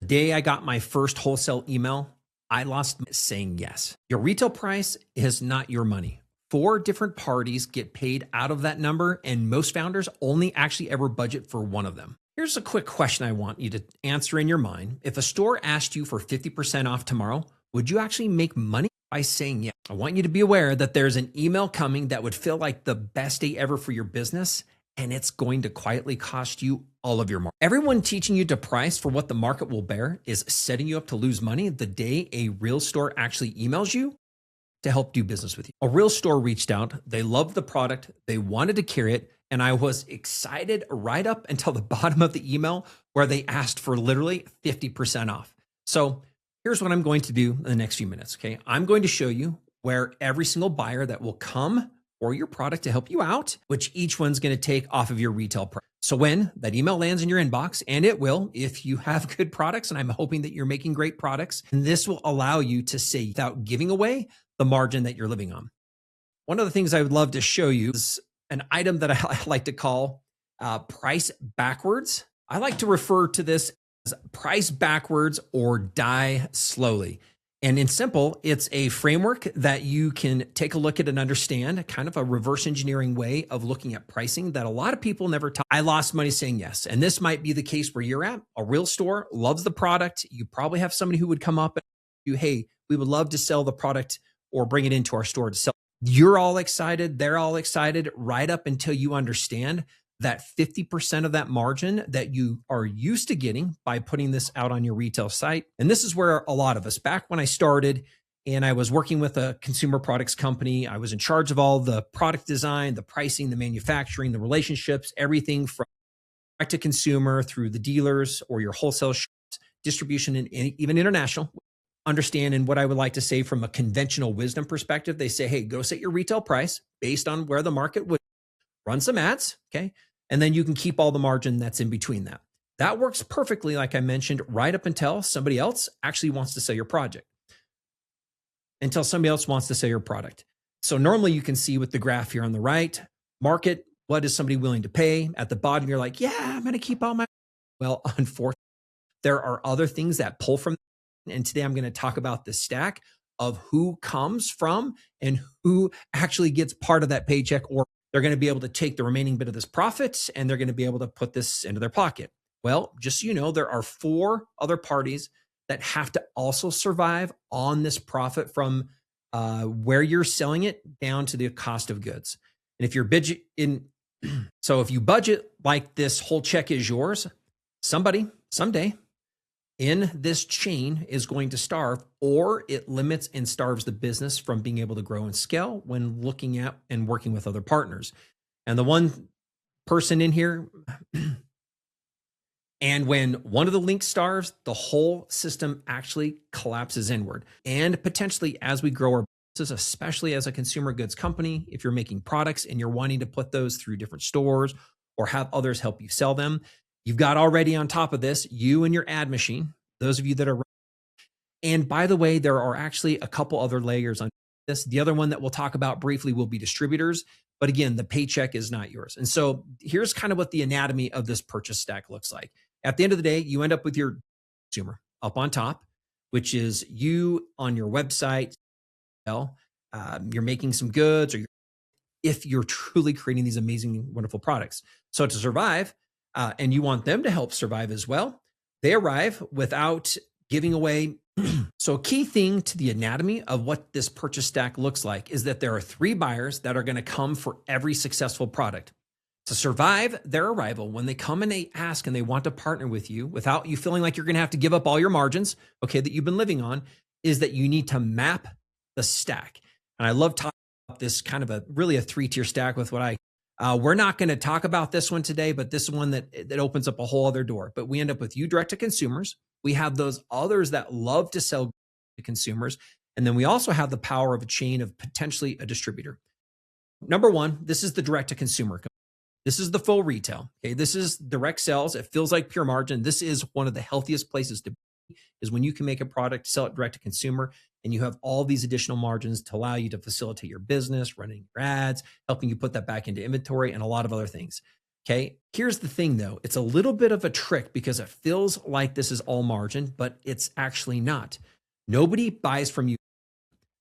day I got my first wholesale email, I lost saying yes. Your retail price is not your money. Four different parties get paid out of that number, and most founders only actually ever budget for one of them. Here's a quick question I want you to answer in your mind. If a store asked you for 50% off tomorrow, would you actually make money by saying yes? I want you to be aware that there's an email coming that would feel like the best day ever for your business, and it's going to quietly cost you all of your market. Everyone teaching you to price for what the market will bear is setting you up to lose money the day a real store actually emails you to help do business with you. A real store reached out. They loved the product. They wanted to carry it. And I was excited right up until the bottom of the email where they asked for literally 50% off. So here's what I'm going to do in the next few minutes. Okay. I'm going to show you where every single buyer that will come for your product to help you out, which each one's going to take off of your retail price. So when that email lands in your inbox, and it will, if you have good products, and I'm hoping that you're making great products, and this will allow you to say without giving away the margin that you're living on. One of the things I would love to show you is an item that I like to call price backwards. I like to refer to this as price backwards or die slowly. And in simple, it's a framework that you can take a look at and understand, kind of a reverse engineering way of looking at pricing that a lot of people never talk. I lost money saying yes. And this might be the case where you're at. A real store loves the product. You probably have somebody who would come up and you, hey, we would love to sell the product or bring it into our store to sell. You're all excited. They're all excited right up until you understand that 50% of that margin that you are used to getting by putting this out on your retail site. And this is where a lot of us, back when I started and I was working with a consumer products company, I was in charge of all the product design, the pricing, the manufacturing, the relationships, everything from direct to consumer through the dealers or your wholesale shops, distribution, and even international. Understand, and what I would like to say from a conventional wisdom perspective, they say, hey, go set your retail price based on where the market would run some ads, okay? And then you can keep all the margin that's in between that. That works perfectly, like I mentioned, right up until somebody else actually wants to sell your project. Until somebody else wants to sell your product. So normally you can see with the graph here on the right, market, what is somebody willing to pay? At the bottom, you're like, yeah, I'm going to keep all my. Well, unfortunately, there are other things that pull from. And today I'm going to talk about the stack of who comes from and who actually gets part of that paycheck, or they're going to be able to take the remaining bit of this profit and they're going to be able to put this into their pocket. Well, just so you know, there are four other parties that have to also survive on this profit from where you're selling it down to the cost of goods. And if you're budget in, so if you budget like this whole check is yours, somebody someday in this chain is going to starve, or it limits and starves the business from being able to grow and scale when looking at and working with other partners. And the one person in here, and when one of the links starves, the whole system actually collapses inward. And potentially as we grow our business, especially as a consumer goods company, if you're making products and you're wanting to put those through different stores or have others help you sell them, you've got already on top of this, you and your ad machine, those of you that are. And by the way, there are actually a couple other layers on this. The other one that we'll talk about briefly will be distributors. But again, the paycheck is not yours. And so here's kind of what the anatomy of this purchase stack looks like. At the end of the day, you end up with your consumer up on top, which is you on your website. You're making some goods, or if you're truly creating these amazing, wonderful products. So to survive, and you want them to help survive as well, they arrive without giving away. So a key thing to the anatomy of what this purchase stack looks like is that there are three buyers that are going to come for every successful product. To survive their arrival, when they come and they ask and they want to partner with you without you feeling like you're going to have to give up all your margins, okay, that you've been living on, is that you need to map the stack. And I love talking about this kind of really a three-tier stack with what we're not going to talk about this one today, but this is one that opens up a whole other door. But we end up with you direct to consumers. We have those others that love to sell to consumers. And then we also have the power of a chain of potentially a distributor. Number one, this is the direct to consumer. This is the full retail. Okay, this is direct sales. It feels like pure margin. This is one of the healthiest places to be, is when you can make a product, sell it direct to consumer, and you have all these additional margins to allow you to facilitate your business, running your ads, helping you put that back into inventory, and a lot of other things. Okay. Here's the thing though, it's a little bit of a trick because it feels like this is all margin, but it's actually not. Nobody buys from you.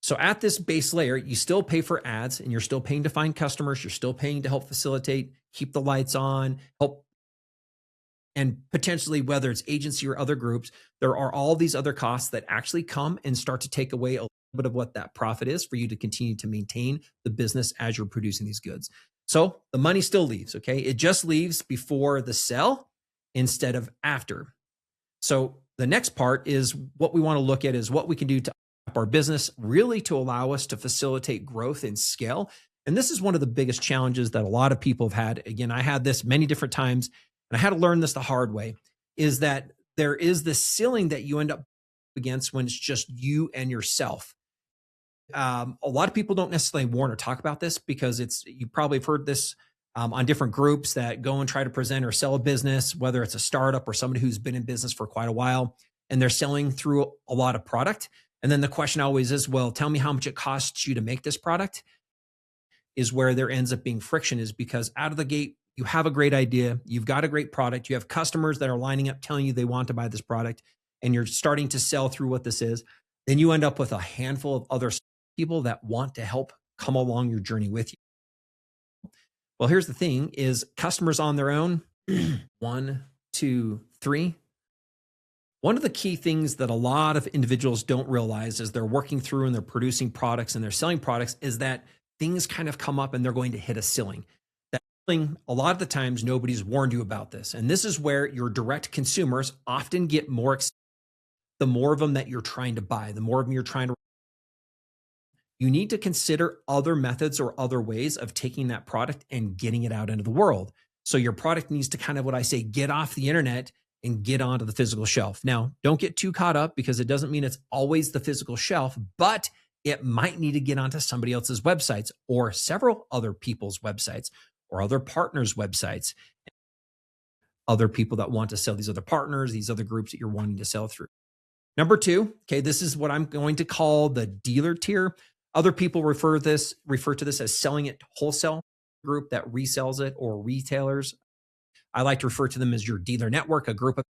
So at this base layer, you still pay for ads and you're still paying to find customers. You're still paying to help facilitate, keep the lights on, help, and potentially whether it's agency or other groups, there are all these other costs that actually come and start to take away a little bit of what that profit is for you to continue to maintain the business as you're producing these goods. So the money still leaves, okay? It just leaves before the sell instead of after. So the next part is what we want to look at is what we can do to up our business really to allow us to facilitate growth and scale. And this is one of the biggest challenges that a lot of people have had. Again, I had this many different times and I had to learn this the hard way is that there is this ceiling that you end up against when it's just you and yourself. A lot of people don't necessarily warn or talk about this because it's you probably have heard this on different groups that go and try to present or sell a business, whether it's a startup or somebody who's been in business for quite a while, and they're selling through a lot of product. And then the question always is, well, tell me how much it costs you to make this product. Is where there ends up being friction is because out of the gate, you have a great idea, you've got a great product, you have customers that are lining up telling you they want to buy this product, and you're starting to sell through what this is. Then you end up with a handful of other people that want to help come along your journey with you. Well, here's the thing is customers on their own, one, two, three. One of the key things that a lot of individuals don't realize as they're working through and they're producing products and they're selling products is that things kind of come up and they're going to hit a ceiling. That ceiling, a lot of the times, nobody's warned you about this. And this is where your direct consumers often get more excited. The more of them that you're trying to buy, the more of them you're trying to you need to consider other methods or other ways of taking that product and getting it out into the world. So your product needs to kind of what I say, get off the internet and get onto the physical shelf. Now, don't get too caught up because it doesn't mean it's always the physical shelf, but it might need to get onto somebody else's websites or several other people's websites or other partners' websites, other people that want to sell these other partners, these other groups that you're wanting to sell through. Number two, okay, this is what I'm going to call the dealer tier. Other people refer to this as selling it wholesale group that resells it or retailers. I like to refer to them as your dealer network, a group of.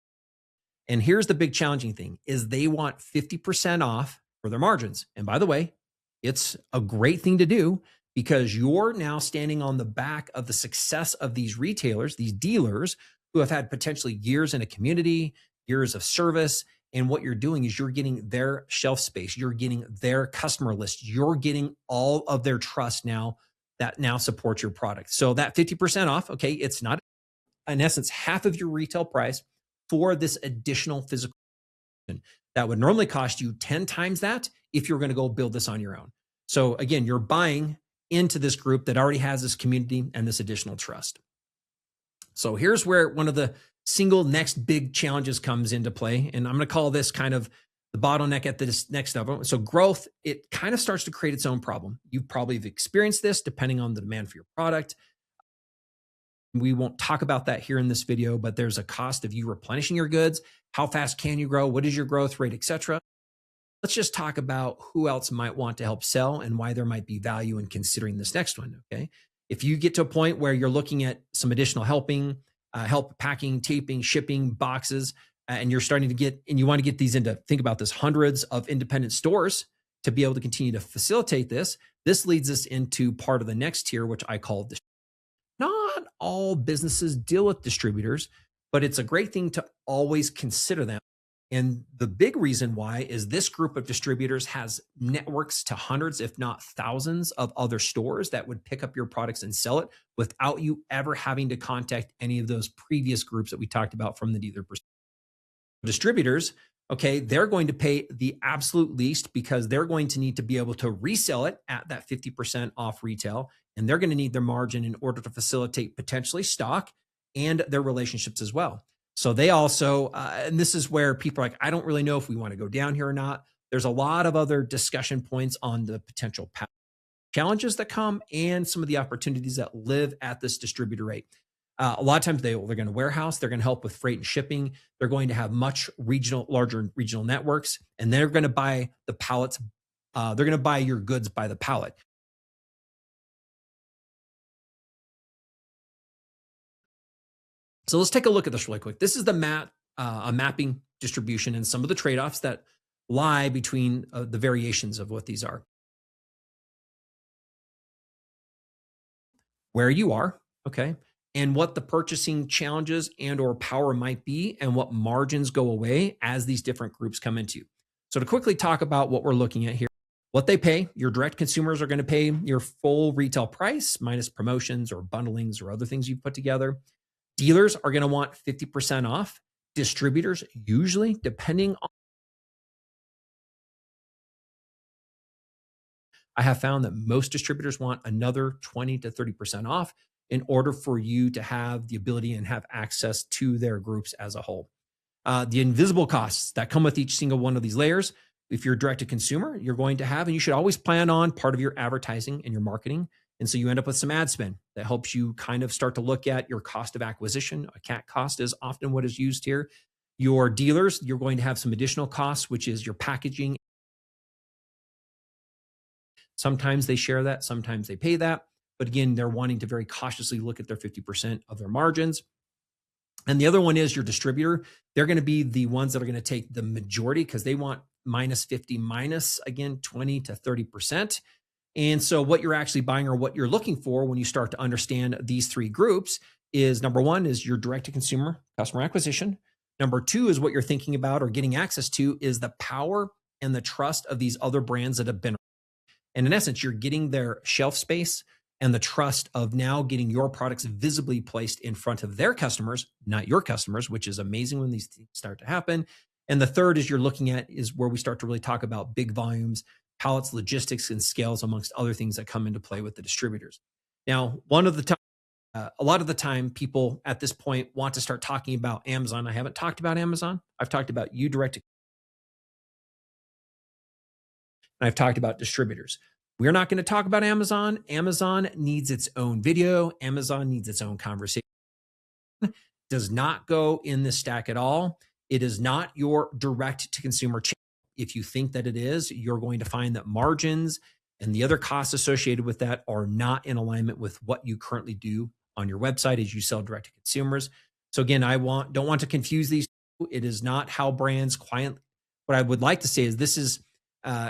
And here's the big challenging thing is they want 50% off for their margins. And by the way, it's a great thing to do because you're now standing on the back of the success of these retailers, these dealers who have had potentially years in a community, years of service. And what you're doing is you're getting their shelf space, you're getting their customer list, you're getting all of their trust now that now supports your product. So that 50% off, okay, it's not in essence half of your retail price for this additional physical that would normally cost you 10 times that if you're going to go build this on your own. So again, you're buying into this group that already has this community and this additional trust. So here's where one of the single next big challenges comes into play. And I'm going to call this kind of the bottleneck at this next level. So growth, it kind of starts to create its own problem. You probably have experienced this depending on the demand for your product. We won't talk about that here in this video, but there's a cost of you replenishing your goods. How fast can you grow? What is your growth rate, et cetera? Let's just talk about who else might want to help sell and why there might be value in considering this next one, okay? If you get to a point where you're looking at some additional help packing, taping, shipping, boxes, and you're starting to get, and you want to get these into, think about this, hundreds of independent stores to be able to continue to facilitate this. This leads us into part of the next tier, which I call not all businesses deal with distributors, but it's a great thing to always consider them. And the big reason why is this group of distributors has networks to hundreds, if not thousands of other stores that would pick up your products and sell it without you ever having to contact any of those previous groups that we talked about from the dealer perspective. Distributors, okay, they're going to pay the absolute least because they're going to need to be able to resell it at that 50% off retail. And they're going to need their margin in order to facilitate potentially stock and their relationships as well. So they also, and this is where people are like, I don't really know if we want to go down here or not. There's a lot of other discussion points on the potential challenges that come and some of the opportunities that live at this distributor rate. A lot of times they're going to warehouse, they're going to help with freight and shipping. They're going to have much larger regional networks, and they're going to buy the pallets. They're going to buy your goods by the pallet. So let's take a look at this really quick. This is the a mapping distribution and some of the trade-offs that lie between the variations of what these are. Where you are, okay, and what the purchasing challenges and or power might be and what margins go away as these different groups come into. So to quickly talk about what we're looking at here, what they pay, your direct consumers are going to pay your full retail price minus promotions or bundlings or other things you've put together. Dealers are going to want 50% off. Distributors, usually, depending on, I have found that most distributors want another 20 to 30% off in order for you to have the ability and have access to their groups as a whole. The invisible costs that come with each single one of these layers, if you're direct to consumer, you're going to have, and you should always plan on part of your advertising and your marketing. And so you end up with some ad spend that helps you kind of start to look at your cost of acquisition. A CAC cost is often what is used here. Your dealers, you're going to have some additional costs, which is your packaging. Sometimes they share that, sometimes they pay that. But again, they're wanting to very cautiously look at their 50% of their margins. And the other one is your distributor. They're going to be the ones that are going to take the majority because they want minus 50, minus again, 20 to 30%. And so what you're actually buying or what you're looking for when you start to understand these three groups is number one is your direct to consumer customer acquisition. Number two is what you're thinking about or getting access to is the power and the trust of these other brands that have been. And in essence, you're getting their shelf space and the trust of now getting your products visibly placed in front of their customers, not your customers, which is amazing when these things start to happen. And the third is you're looking at is where we start to really talk about big volumes, pallets, logistics, and scales, amongst other things that come into play with the distributors. Now, a lot of the time, people at this point want to start talking about Amazon. I haven't talked about Amazon. I've talked about you direct, and I've talked about distributors. We're not going to talk about Amazon. Amazon needs its own video. Amazon needs its own conversation. Does not go in this stack at all. It is not your direct to consumer channel. If you think that it is, you're going to find that margins and the other costs associated with that are not in alignment with what you currently do on your website as you sell direct to consumers. So again, don't want to confuse these two. It is not how brands quietly. What I would like to say is this is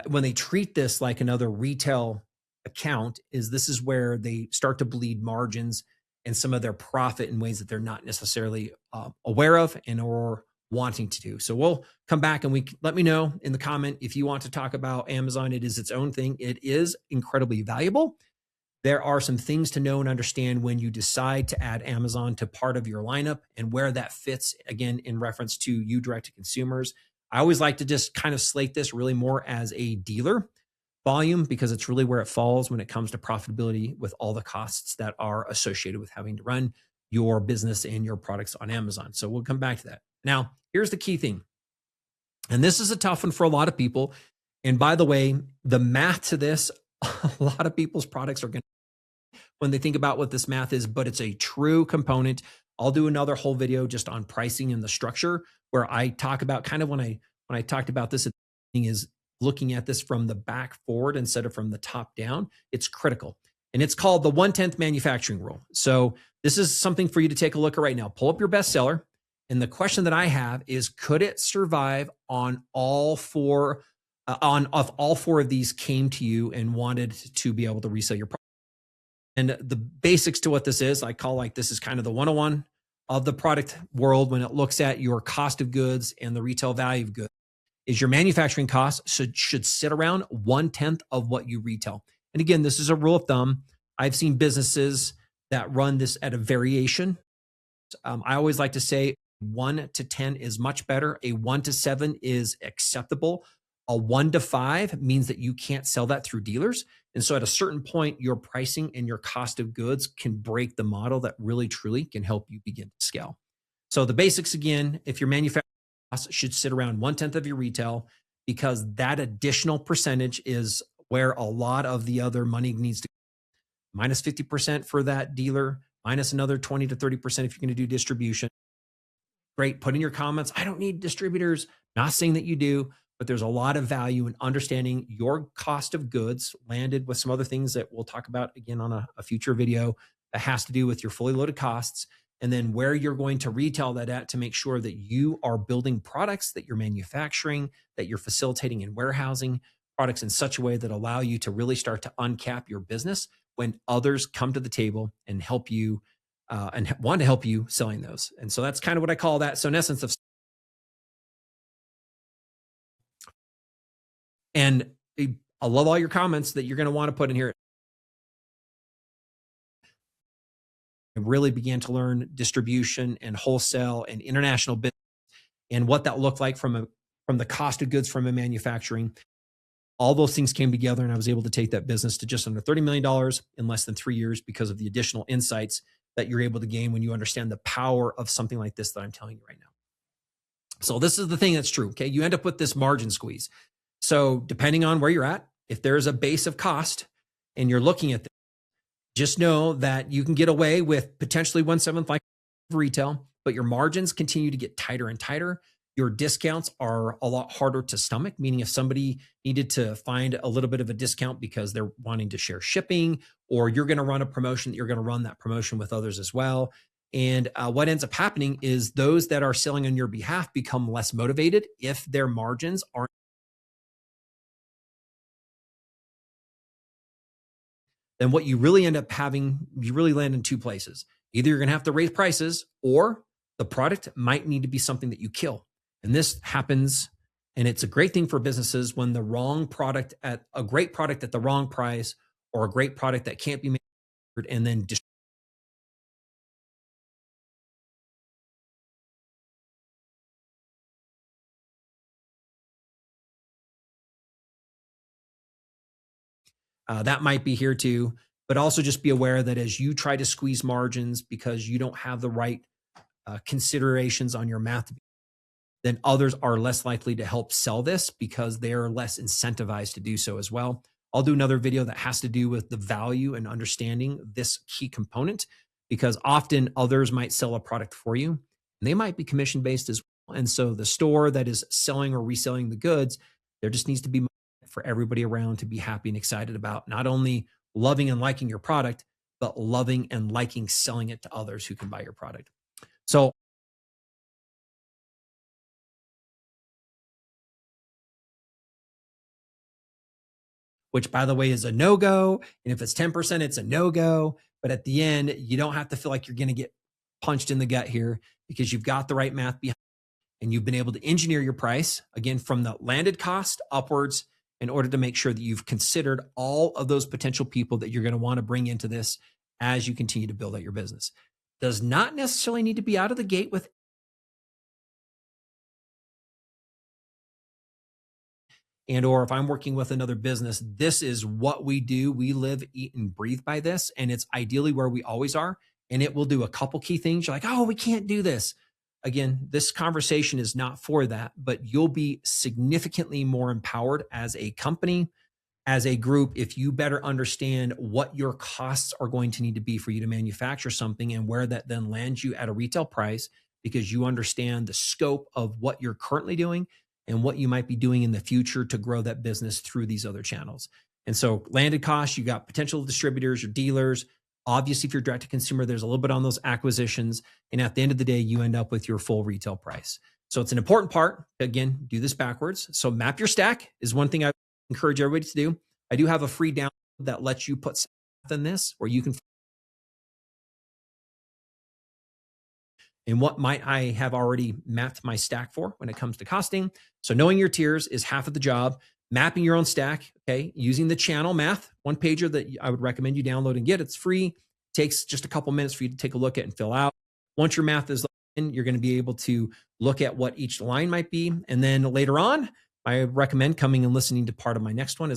when they treat this like another retail account, is this is where they start to bleed margins and some of their profit in ways that they're not necessarily aware of and or wanting to do. So we'll come back and let me know in the comment if you want to talk about Amazon. It is its own thing. It is incredibly valuable. There are some things to know and understand when you decide to add Amazon to part of your lineup and where that fits, again, in reference to you direct to consumers. I always like to just kind of slate this really more as a dealer volume because it's really where it falls when it comes to profitability with all the costs that are associated with having to run your business and your products on Amazon. So we'll come back to that. Now, here's the key thing. And this is a tough one for a lot of people. And by the way, the math to this, a lot of people's products are going to, when they think about what this math is, but it's a true component. I'll do another whole video just on pricing and the structure where I talk about kind of when I talked about this is looking at this from the back forward instead of from the top down. It's critical. And it's called the 1/10 manufacturing rule. So this is something for you to take a look at right now. Pull up your bestseller. And the question that I have is, could it survive on all four, if all four of these came to you and wanted to be able to resell your product? And the basics to what this is, I call like this is kind of the 101 of the product world when it looks at your cost of goods and the retail value of goods, is your manufacturing costs should sit around 1/10 of what you retail. And again, this is a rule of thumb. I've seen businesses that run this at a variation. I always like to say 1 to 10 is much better. A 1 to 7 is acceptable. A 1 to 5 means that you can't sell that through dealers. And so at a certain point, your pricing and your cost of goods can break the model that really truly can help you begin to scale. So the basics again, if your manufacturing costs should sit around 1/10 of your retail, because that additional percentage is where a lot of the other money needs to minus 50% for that dealer, minus another 20 to 30% if you're going to do distribution. Great. Put in your comments, I don't need distributors. Not saying that you do, but there's a lot of value in understanding your cost of goods landed with some other things that we'll talk about again on a future video that has to do with your fully loaded costs. and then where you're going to retail that at to make sure that you are building products that you're manufacturing, that you're facilitating and warehousing products in such a way that allow you to really start to uncap your business when others come to the table and help you and want to help you selling those. And so that's kind of what I call that. So in essence of, and I love all your comments that you're going to want to put in here. I really began to learn distribution and wholesale and international business and what that looked like from the cost of goods from a manufacturing. All those things came together, and I was able to take that business to just under $30 million in less than 3 years because of the additional insights that you're able to gain when you understand the power of something like this that I'm telling you right now. So this is the thing that's true. Okay. You end up with this margin squeeze. So depending on where you're at, if there's a base of cost and you're looking at this, just know that you can get away with potentially 1/7 like retail, but your margins continue to get tighter and tighter. Your discounts are a lot harder to stomach, meaning if somebody needed to find a little bit of a discount because they're wanting to share shipping, or you're going to run a promotion, you're going to run that promotion with others as well. And what ends up happening is those that are selling on your behalf become less motivated if their margins aren't. Then what you really end up having, you really land in two places. Either you're going to have to raise prices, or the product might need to be something that you kill. And this happens, and it's a great thing for businesses when the wrong product at a great product at the wrong price, or a great product that can't be manufactured and then that might be here too. But also just be aware that as you try to squeeze margins because you don't have the right considerations on your math, then others are less likely to help sell this because they're less incentivized to do so as well. I'll do another video that has to do with the value and understanding this key component, because often others might sell a product for you and they might be commission based as well. And so the store that is selling or reselling the goods, there just needs to be for everybody around to be happy and excited about not only loving and liking your product, but loving and liking selling it to others who can buy your product. So which by the way is a no-go. And if it's 10%, it's a no-go. But at the end, you don't have to feel like you're going to get punched in the gut here, because you've got the right math behind and you've been able to engineer your price again from the landed cost upwards in order to make sure that you've considered all of those potential people that you're going to want to bring into this as you continue to build out your business. Does not necessarily need to be out of the gate with, and or if I'm working with another business, this is what we do. We live, eat, and breathe by this. And it's ideally where we always are. And it will do a couple key things. You're like, oh, we can't do this. Again, this conversation is not for that, but you'll be significantly more empowered as a company, as a group, if you better understand what your costs are going to need to be for you to manufacture something, and where that then lands you at a retail price, because you understand the scope of what you're currently doing and what you might be doing in the future to grow that business through these other channels. And so landed costs, you got potential distributors or dealers. Obviously, if you're direct to consumer, there's a little bit on those acquisitions. And at the end of the day, you end up with your full retail price. So it's an important part. Again, do this backwards. So map your stack is one thing I encourage everybody to do. I do have a free download that lets you put in this, where you can. And what might I have already mapped my stack for when it comes to costing? So knowing your tiers is half of the job. Mapping your own stack, okay, using the channel math, one pager that I would recommend you download and get. It's free. Takes just a couple minutes for you to take a look at and fill out. Once your math is in, you're going to be able to look at what each line might be. And then later on, I recommend coming and listening to part of my next one.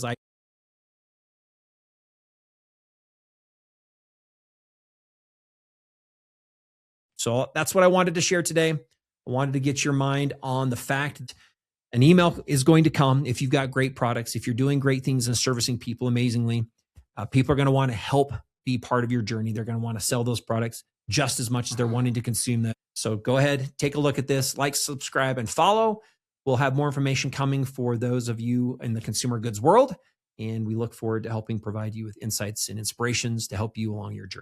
So that's what I wanted to share today. I wanted to get your mind on the fact that an email is going to come if you've got great products, if you're doing great things and servicing people amazingly. People are going to want to help be part of your journey. They're going to want to sell those products just as much as they're wanting to consume them. So go ahead, take a look at this, like, subscribe, and follow. We'll have more information coming for those of you in the consumer goods world. And we look forward to helping provide you with insights and inspirations to help you along your journey.